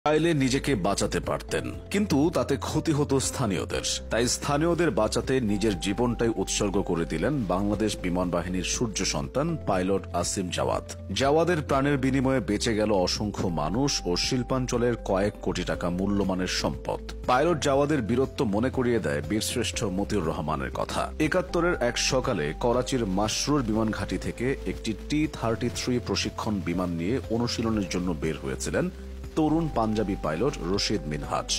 চাইলে নিজেকে বাঁচাতে পারতেন, কিন্তু তাতে ক্ষতি হতো স্থানীয়দের। তাই স্থানীয়দের বাঁচাতে নিজের জীবনটাই উৎসর্গ করে দিলেন বাংলাদেশ বিমান বাহিনীর সূর্য সন্তান পাইলট আসিম জাওয়াদ। জাওয়াদের প্রাণের বিনিময়ে বেঁচে গেল অসংখ্য মানুষ ও শিল্পাঞ্চলের কয়েক কোটি টাকা মূল্যমানের সম্পদ। পাইলট জাওয়াদের বীরত্ব মনে করিয়ে দেয় বীরশ্রেষ্ঠ মতিউর রহমানের কথা। ৭১-এর এক সকালে করাচির মাসরুর বিমান ঘাঁটি থেকে একটি T-33 প্রশিক্ষণ বিমান নিয়ে অনুশীলনের জন্য বের হয়েছিলেন তরুণ পাঞ্জাবি পাইলট রশিদ মিনহাজ।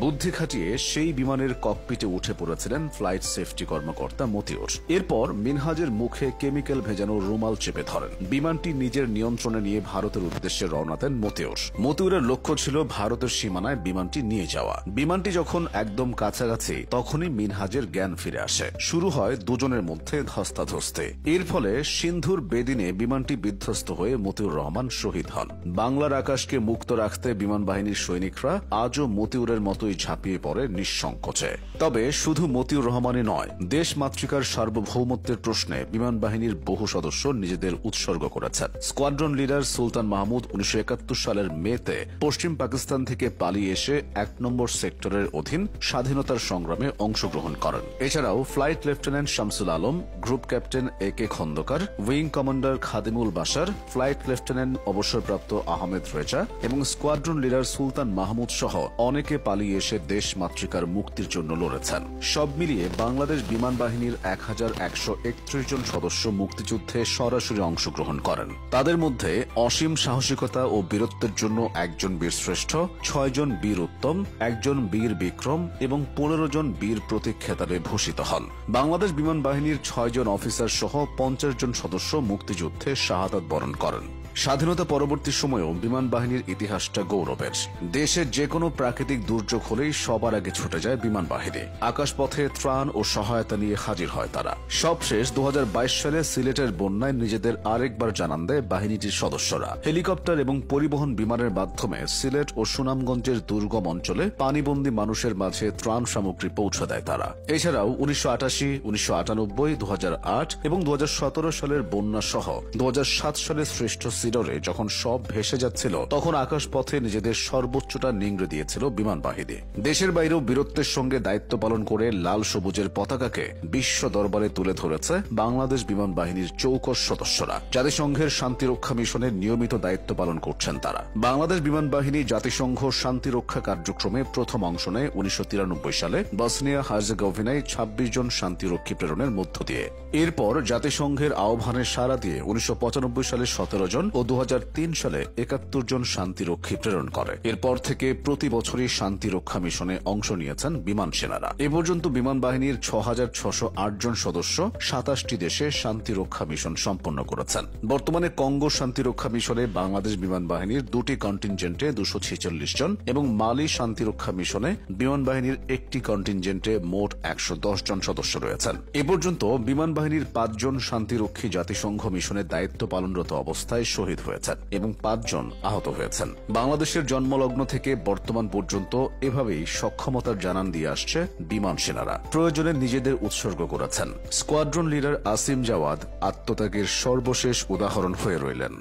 বুদ্ধি খাটিয়ে সেই বিমানের ককপিটে উঠে পড়েছিলেন ফ্লাইট সেফটি কর্মকর্তা মতিউর। এরপর মিনহাজের মুখে কেমিক্যাল ভেজানো রুমাল চেপে ধরেন। বিমানটি নিজের নিয়ন্ত্রণে নিয়ে ভারতের উদ্দেশ্যে রওনা দেন মতিউর। মতিউরের লক্ষ্য ছিল ভারতের সীমানায় বিমানটি নিয়ে যাওয়া। বিমানটি যখন একদম কাছাকাছি, তখনই মিনহাজের জ্ঞান ফিরে আসে। শুরু হয় দুজনের মধ্যে ধস্তাধস্তি। এর ফলে সিন্ধুর বেদিনে বিমানটি বিধ্বস্ত হয়ে মতিউর রহমান শহীদ হন। বাংলার আকাশকে মুক্ত রাখতে বিমান বাহিনীর সৈনিকরা আজও মতিউরের মতোই ঝাঁপিয়ে পড়ে নিঃসংকোচে। তবে শুধু মতিউর রহমানই নয়, দেশ মাতৃকার সার্বভৌমত্বের প্রশ্নে বিমান বাহিনীর বহু সদস্য নিজেদের উৎসর্গ করেছেন। স্কোয়াড্রন লিডার সুলতান মাহমুদ ১৯৭১ সালের মেতে পশ্চিম পাকিস্তান থেকে পালিয়ে এসে ১ নম্বর সেক্টরের অধীন স্বাধীনতার সংগ্রামে অংশগ্রহণ করেন। এছাড়াও flight lieutenant Shamsul Alam, group captain AK Khandakar, wing commander Khadimul Bashar, flight lieutenant অবসরপ্রাপ্ত আহমেদ রেজা এবং স্কোয়াড্রন লিডার সুলতান মাহমুদ সহ অনেকে পালিয়ে এসে দেশ মাতৃকার মুক্তির জন্য লড়েছেন। সব মিলিয়ে বাংলাদেশ বিমান বাহিনীর ১১৩১ জন সদস্য মুক্তিযুদ্ধে সরাসরি অংশগ্রহণ করেন। তাদের মধ্যে অসীম সাহসিকতা ও বীরত্বের জন্য একজন বীরশ্রেষ্ঠ, ৬ জন বীর উত্তম, একজন বীর বিক্রম এবং ১৫ জন বীর প্রতীক খেতাবে ভূষিত হন। বাংলাদেশ বিমান বাহিনীর ৬ জন অফিসার সহ ৫০ জন সদস্য মুক্তিযুদ্ধে শাহাদাত বরণ করেন। স্বাধীনতা পরবর্তী সময়েও বিমান বাহিনীর ইতিহাসটা গৌরবের। দেশের যে কোনো প্রাকৃতিক দুর্যোগ হলেই সবার আগে ছুটে যায় বিমান বাহিনী। আকাশপথে ত্রাণ ও সহায়তা নিয়ে হাজির হয় তারা। সবশেষ ২০২২ সালে সিলেটের বন্যায় নিজেদের আরেকবার জানান দেয় বাহিনীটির সদস্যরা। হেলিকপ্টার এবং পরিবহন বিমানের মাধ্যমে সিলেট ও সুনামগঞ্জের দুর্গম অঞ্চলে পানিবন্দী মানুষের মাঝে ত্রাণ সামগ্রী পৌঁছে দেয় তারা। এছাড়াও ১৯৮৮, ১৯৯৮, ২০০৮ এবং ২০১৭ সালের বন্যা সহ ২০০৭ সালের শ্রেষ্ঠ সিডরে যখন সব ভেসে যাচ্ছিল, তখন আকাশপথে নিজেদের সর্বোচ্চটা নিংড়ে দিয়েছিল বিমান বাহিনী। দেশের বাইরেও বীরত্বের সঙ্গে দায়িত্ব পালন করে লাল সবুজের পতাকাকে বিশ্ব দরবারে তুলে ধরেছে বাংলাদেশ বিমান বাহিনীর চৌকস সদস্যরা। জাতিসংঘের শান্তিরক্ষা মিশনের নিয়মিত দায়িত্ব পালন করছেন তারা। বাংলাদেশ বিমান বাহিনী জাতিসংঘ শান্তিরক্ষা কার্যক্রমে প্রথম অংশ নেয় ১৯৯৩ সালে বসনিয়া হার্জেগোভিনায় ২৬ জন শান্তিরক্ষী প্রেরণের মধ্য দিয়ে। এরপর জাতিসংঘের আহ্বানে সাড়া দিয়ে ১৯৯৫ সালে ১৭ জন ও ২০০৩ সালে ৭১ জন শান্তিরক্ষী প্রেরণ করে। এরপর থেকে প্রতি বছরই শান্তিরক্ষা মিশনে অংশ নিয়েছেন বিমান সেনারা। এ পর্যন্ত বিমান বাহিনীর ৬৬০৮ জন সদস্য ২৭টি দেশে শান্তিরক্ষা মিশন সম্পন্ন করেছেন। বর্তমানে কঙ্গো শান্তিরক্ষা মিশনে বাংলাদেশ বিমান বাহিনীর ২টি কন্টিনজেন্টে ২৪৬ জন এবং মালি শান্তিরক্ষা মিশনে বিমান বাহিনীর একটি কন্টিনজেন্টে মোট ১১০ জন সদস্য রয়েছেন। এ পর্যন্ত বিমান বাহিনীর ৫ জন শান্তিরক্ষী জাতিসংঘ মিশনের দায়িত্ব পালনরত অবস্থায় শহীদ হয়েছেন এবং ৫ জন আহত হয়েছেন। বাংলাদেশের জন্মলগ্ন থেকে বর্তমান পর্যন্ত এভাবেই সক্ষমতার জানান দিয়ে আসছে বিমান সেনারা। প্রয়োজনে নিজেদের উৎসর্গ করেছেন। স্কোয়াড্রন লিডার আসিম জাওয়াদ আত্মত্যাগের সর্বশেষ উদাহরণ হয়ে রইলেন।